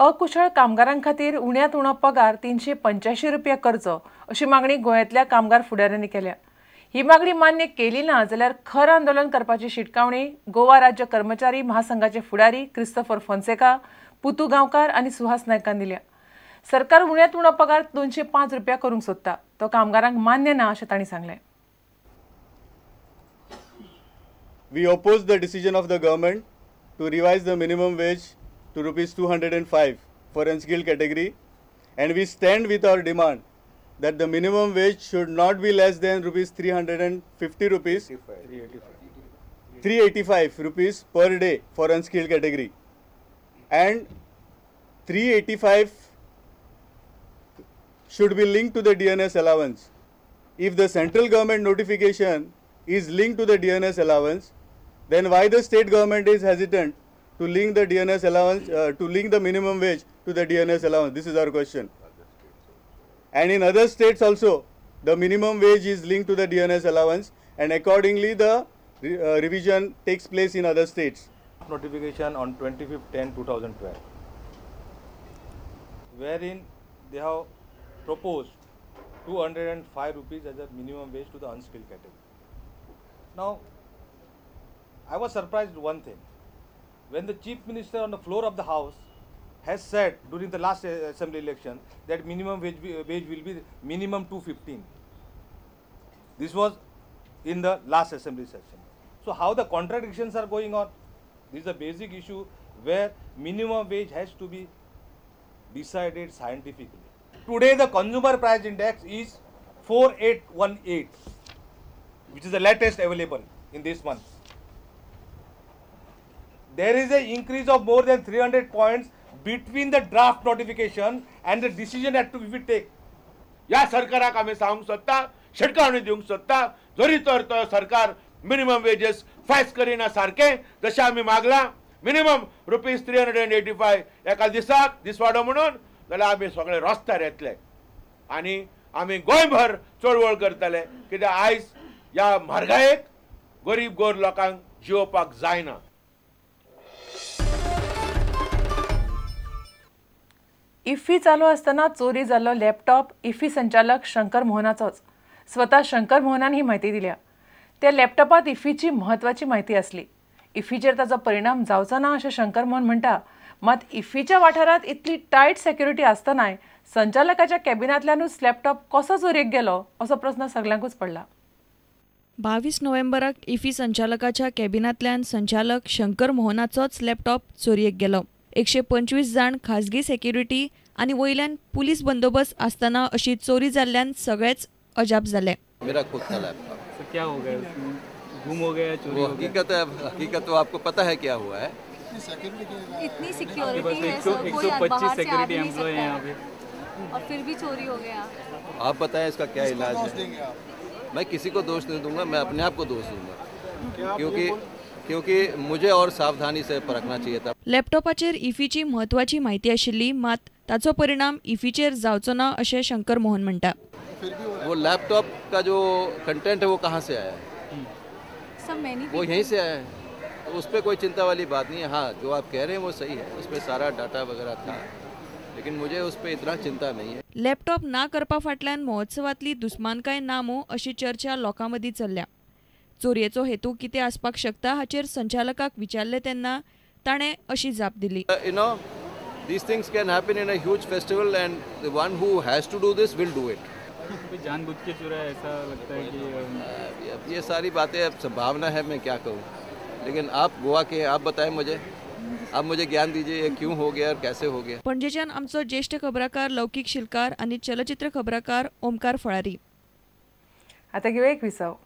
अकुशळ कामगारां खातीर उण्यांत उणो पगार 385 रुपया करचो अशी मागणी गोंयांतल्या कामगार फुडाऱ्यांनी केल्या। ही मागणी मान्य केली ना जाल्यार खर आंदोलन करपाची शिटकावणी गोवा राज्य कर्मचारी महासंघाचे फुडारी क्रिस्तोफर फोन्सेका, पुतू गांवकार आनी सुहास नायकान दिल्या। सरकार उण्यांत उणो पगार 205 रुपया करूंक सोदता, तो कामगारांक मान्य ना अशें तांणी सांगलें। We oppose the decision of the government to revise the minimum wage to rupees 205 for unskilled category, and we stand with our demand that the minimum wage should not be less than rupees 350 rupees 385 rupees per day for unskilled category, and 385 should be linked to the DNS allowance. If the central government notification is linked to the DNS allowance, then why the state government is hesitant to link the DNS allowance, to link the minimum wage to the DNS allowance? This is our question. And in other states also, the minimum wage is linked to the DNS allowance, and accordingly the revision takes place in other states. Notification on 25/10/2012, wherein they have proposed 205 rupees as a minimum wage to the unskilled category. Now, I was surprised one thing, when the Chief Minister on the floor of the House has said during the last assembly election that minimum wage will be minimum 215. This was in the last assembly session. So how the contradictions are going on? This is a basic issue where minimum wage has to be decided scientifically. Today the consumer price index is 4818, which is the latest available in this month. There is an increase of more than 300 points between the draft notification and the decision that we take. या सरकाराक आमी सांगूंक सोदता, शिटकावणी दिवंक सोदता, जरी तर तो सरकार मिनिमम वेजेस फायज करिना सारके जशें आमी मागला मिनिमम रुपीज 385 एका दिसाक दिसवाडो म्हणून, जाल्यार आमी सगळे रस्त्यार येतले आनी आमी गोंयभर चळवळ करतले, कित्याक आयज ह्या म्हारगायेक गरीब गोर लोकांक जिवपाक जायना। इफ्फी चालू असताना चोरी जाल्लो लॅपटॉप इफ्फी संचालक शंकर मोहनाचोच। स्वता शंकर मोहनान ही माहिती दिल्या। त्या लॅपटॉपात इफ्फीची महत्वाची माहिती असली। इफ्फीचेर ताचो परिणाम जावचो ना अशें शंकर मोहन म्हणटा। मात इफ्फीच्या वाठारांत इतली टायट सेक्युरिटी आसतनाय संचालकाच्या कॅबिनांतल्यानूच लॅपटॉप कसो चोरयेक गेलो असो प्रस्न सगळ्यांकूच पडला। 22 नोव्हेंबराक इफ्फी संचालकाच्या कॅबिनांतल्यान संचालक शंकर मोहनाचोच लॅपटॉप चोरयेक गेलो। 125 जाण खाजगी सेक्युरिटी आनी वयल्यान पुलीस बंदोबस्त आसतना अशी चोरी जाल्ल्यान सगळेच अजाप जाले। मेरा खुद का लैपटॉप। तो क्या हो गया? गुम हो गया, चोरी हो गया? हकीकत तो आपको पता है क्या हुआ है। इतनी सिक्योरिटी है, 125 सिक्योरिटी एम्प्लॉय हैं यहाँ पे और फिर भी चोरी हो गया। आप बताएं इसका क्या इलाज है? मैं किसी को दोष नहीं दूंगा, मैं अपने आप को दोष दूंगा, क्योंकि मुझे और सावधानी से परखना चाहिए था। लॅपटॉपाचेर इफ्फीची महत्वाची माहिती आशिल्ली, मात ताचो परिणाम इफ्फीचेर जावचो ना अशें शंकर मोहन म्हणटा। वो लैपटॉप का जो कंटेंट है वो कहाँ से आया है? वो यहीं से आया है, तो उस पर कोई चिंता वाली बात नहीं है। हाँ, जो आप कह रहे हैं वो सही है, उस पर सारा डाटा वगैरह था, लेकिन मुझे उस पर इतना चिंता नहीं है। लॅपटॉप ना करपा फाटल्यान महोत्सवातली दुस्मानकाय ना मो अशी चर्चा लोकां मदीं चल्ल्या। चोरयेचो हेतू कितें आसपाक शकता हाचेर संचालकाक विचारले तेन्ना ताणें अशी जाप दिली। These things can happen in a huge festival and the one who has to do this will do it. जानबूझ के चुरा है ऐसा लगता है कि अब ये सारी बातें अब संभावना है, मैं क्या कहूँ, लेकिन आप गोवा के, आप बताएं मुझे, आप मुझे ज्ञान दीजिए ये क्यों हो गया और कैसे हो गया। पणजेच्यान आमचो ज्येष्ठ खबराकार लौकीक शिलकार आनी चलचित्र खबराकार ओमकार फळारी। आता घेऊ एक विसाव।